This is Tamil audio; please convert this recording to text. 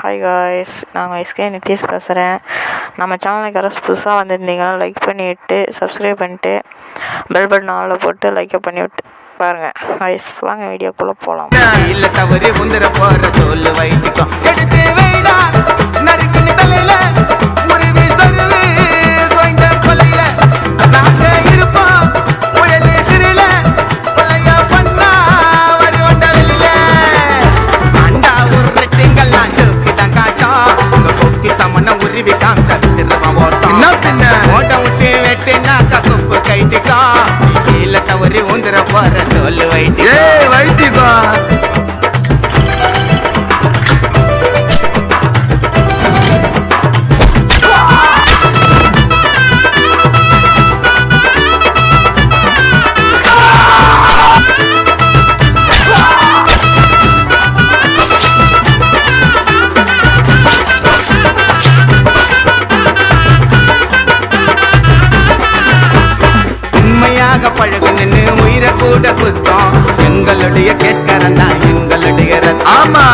ஹாய் காய்ஸ், நாங்கள் எஸ்கே நித்யேஷ் பேசுகிறேன். நம்ம சேனலுக்கு யாராவது புதுசாக வந்திருந்தீங்கன்னா லைக் பண்ணிவிட்டு சப்ஸ்கிரைப் பண்ணிட்டு பெல் பட்டன் ஆளில் போட்டு லைக்கை பண்ணிவிட்டு பாருங்கள் காய்ஸ். வாங்க வீடியோக்குள்ளே போகலாம். இல்லை தவறு முந்திர போகிற தோல் வைட்டுக்கும் எடுத்து வைடா நறுக்குன்னு தலையில உருவி சொருவி கோய்ந்த கொல்லையில நாங்கள் இருப்போம் உயர்ந்து சிறில கொலையா பண்ணா வரி ஒண்ட வெளியில அண்டா உருட்டுங்கள்லாம் தூக்கி தான் காட்டும் உங்க கொக்கி சமண உருவி காமிச்சா வச்சிருவான் ஓட்டம் ஓட்டம் விட்டு வெட்டினாக்கா கொப்பு கைட்டுக்கும் இல்லை தவறு முந்திர போகிற தோல் வைட்டுக்கோ பழகு நின்று உயிரை கூட குத்தம் எங்களுடைய கேஸ்கரன் தான் எங்களுடைய ஆமா